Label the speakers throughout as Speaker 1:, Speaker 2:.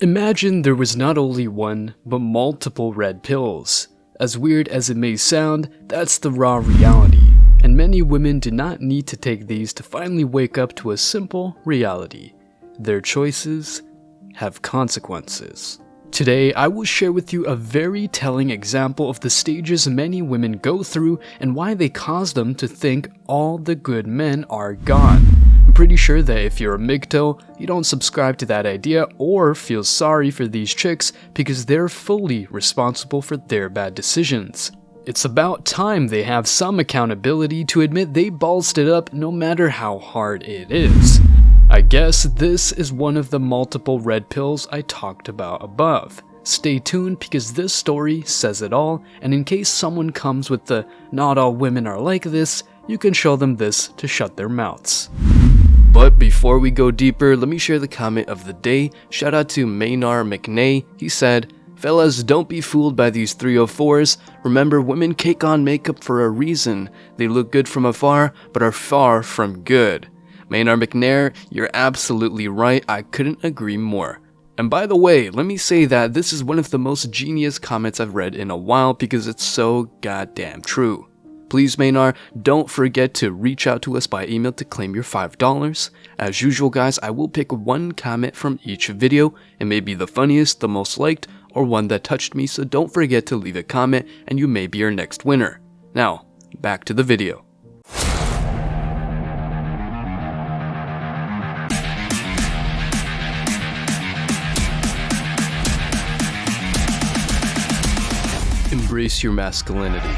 Speaker 1: Imagine there was not only one, but multiple red pills. As weird as it may sound, that's the raw reality, and many women do not need to take these to finally wake up to a simple reality. Their choices have consequences. Today, I will share with you a very telling example of the stages many women go through and why they cause them to think all the good men are gone. I'm pretty sure that if you're a MGTOW, you don't subscribe to that idea or feel sorry for these chicks because they're fully responsible for their bad decisions. It's about time they have some accountability to admit they ballsed it up no matter how hard it is. I guess this is one of the multiple red pills I talked about above. Stay tuned because this story says it all, and in case someone comes with the "not all women are like this," you can show them this to shut their mouths. But before we go deeper, let me share the comment of the day. Shout out to Maynard McNay. He said, "Fellas, don't be fooled by these 304s. Remember, women cake on makeup for a reason. They look good from afar, but are far from good." Maynard McNair, you're absolutely right. I couldn't agree more. And by the way, let me say that this is one of the most genius comments I've read in a while because it's so goddamn true. Please, Maynard, don't forget to reach out to us by email to claim your $5. As usual, guys, I will pick one comment from each video. It may be the funniest, the most liked, or one that touched me, so don't forget to leave a comment and you may be our next winner. Now, back to the video. Embrace your masculinity.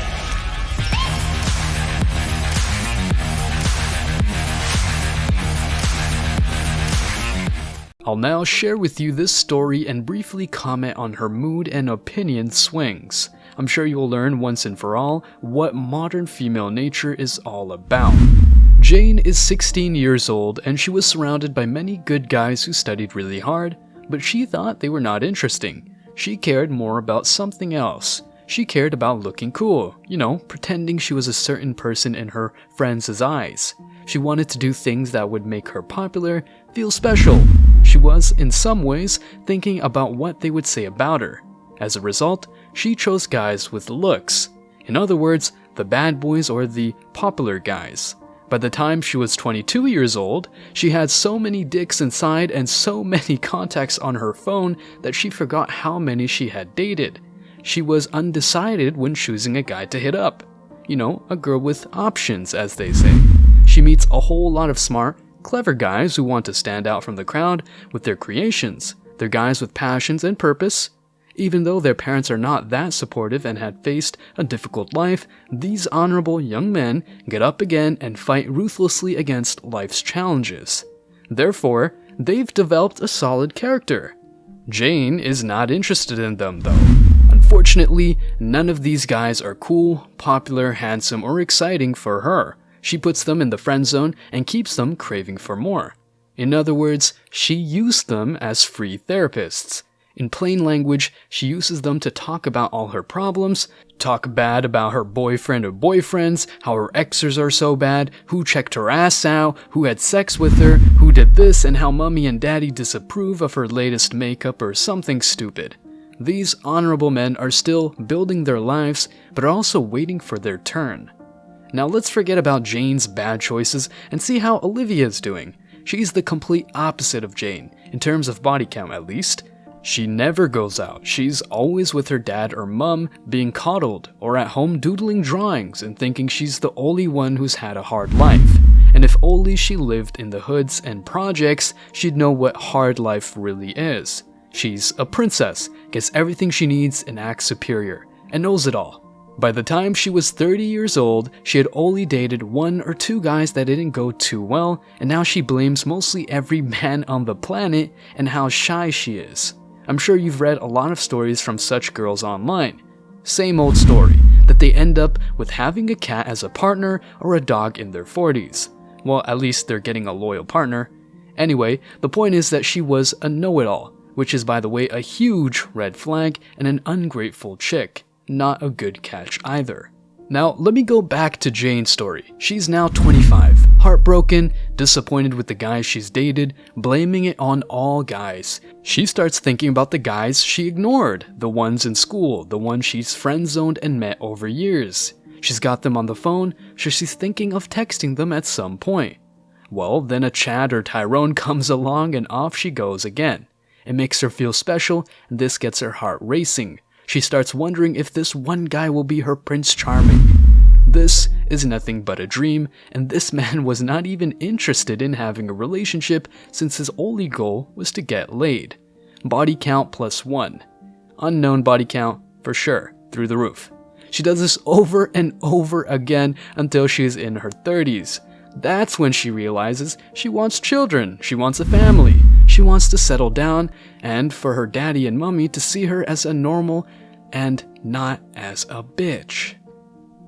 Speaker 1: I'll now share with you this story and briefly comment on her mood and opinion swings. I'm sure you'll learn once and for all what modern female nature is all about. Jane is 16 years old and she was surrounded by many good guys who studied really hard, but she thought they were not interesting. She cared more about something else. She cared about looking cool, pretending she was a certain person in her friends' eyes. She wanted to do things that would make her popular, feel special. She was, in some ways, thinking about what they would say about her. As a result, she chose guys with looks. In other words, the bad boys or the popular guys. By the time she was 22 years old, she had so many dicks inside and so many contacts on her phone that she forgot how many she had dated. She was undecided when choosing a guy to hit up. A girl with options, as they say. She meets a whole lot of smart, clever guys who want to stand out from the crowd with their creations. They're guys with passions and purpose. Even though their parents are not that supportive and had faced a difficult life, these honorable young men get up again and fight ruthlessly against life's challenges. Therefore, they've developed a solid character. Jane is not interested in them, though. Unfortunately, none of these guys are cool, popular, handsome, or exciting for her. She puts them in the friend zone and keeps them craving for more. In other words, she used them as free therapists. In plain language, she uses them to talk about all her problems, talk bad about her boyfriend or boyfriends, how her exes are so bad, who checked her ass out, who had sex with her, who did this, and how mommy and daddy disapprove of her latest makeup or something stupid. These honorable men are still building their lives, but are also waiting for their turn. Now let's forget about Jane's bad choices and see how Olivia is doing. She's the complete opposite of Jane, in terms of body count at least. She never goes out. She's always with her dad or mom being coddled, or at home doodling drawings and thinking she's the only one who's had a hard life. And if only she lived in the hoods and projects, she'd know what hard life really is. She's a princess, gets everything she needs and acts superior, and knows it all. By the time she was 30 years old, she had only dated 1 or 2 guys that didn't go too well, and now she blames mostly every man on the planet and how shy she is. I'm sure you've read a lot of stories from such girls online. Same old story, that they end up with having a cat as a partner or a dog in their 40s. Well, at least they're getting a loyal partner. Anyway, the point is that she was a know-it-all, which is, by the way, a huge red flag and an ungrateful chick. Not a good catch either. Now, let me go back to Jane's story. She's now 25, heartbroken, disappointed with the guys she's dated, blaming it on all guys. She starts thinking about the guys she ignored, the ones in school, the ones she's friend-zoned and met over years. She's got them on the phone, so she's thinking of texting them at some point. Well, then a Chad or Tyrone comes along and off she goes again. It makes her feel special, and this gets her heart racing. She starts wondering if this one guy will be her Prince Charming. This is nothing but a dream, and this man was not even interested in having a relationship since his only goal was to get laid. Body count +1. Unknown body count, for sure, through the roof. She does this over and over again until she's in her 30s. That's when she realizes she wants children, she wants a family, she wants to settle down, and for her daddy and mommy to see her as a normal and not as a bitch.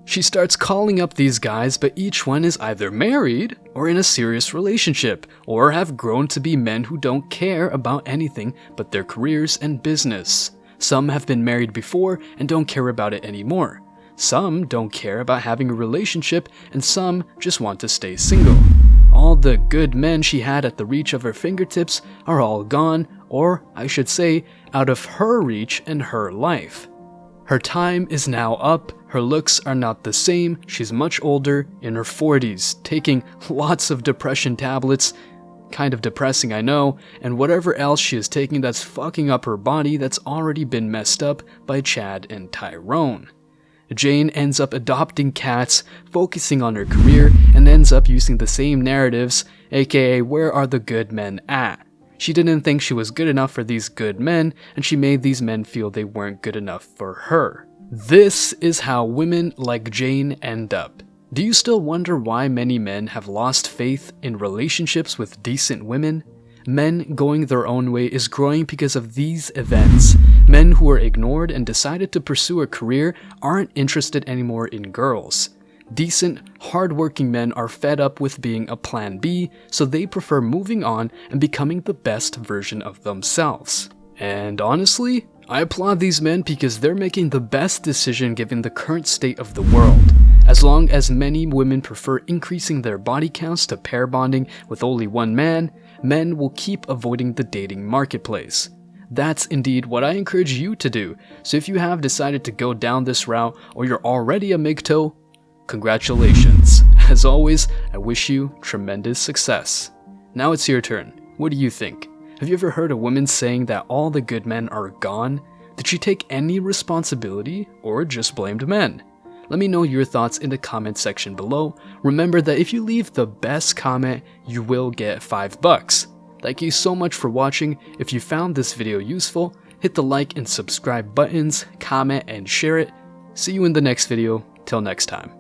Speaker 1: She starts calling up these guys, but each one is either married or in a serious relationship, or have grown to be men who don't care about anything but their careers and business. Some have been married before and don't care about it anymore. Some don't care about having a relationship, and some just want to stay single. All the good men she had at the reach of her fingertips are all gone, or I should say, out of her reach and her life. Her time is now up, her looks are not the same, she's much older, in her 40s, taking lots of depression tablets, kind of depressing I know, and whatever else she is taking that's fucking up her body that's already been messed up by Chad and Tyrone. Jane ends up adopting cats, focusing on her career, and ends up using the same narratives, aka where are the good men at? She didn't think she was good enough for these good men, and she made these men feel they weren't good enough for her. This is how women like Jane end up. Do you still wonder why many men have lost faith in relationships with decent women? Men going their own way is growing because of these events. Men who were ignored and decided to pursue a career aren't interested anymore in girls. Decent, hardworking men are fed up with being a plan B, so they prefer moving on and becoming the best version of themselves. And honestly, I applaud these men because they're making the best decision given the current state of the world. As long as many women prefer increasing their body counts to pair bonding with only one man, men will keep avoiding the dating marketplace. That's indeed what I encourage you to do, so if you have decided to go down this route or you're already a MGTOW, congratulations. As always, I wish you tremendous success. Now it's your turn. What do you think? Have you ever heard a woman saying that all the good men are gone? Did she take any responsibility or just blamed men? Let me know your thoughts in the comment section below. Remember that if you leave the best comment, you will get $5. Thank you so much for watching. If you found this video useful, hit the like and subscribe buttons, comment and share it. See you in the next video. Till next time.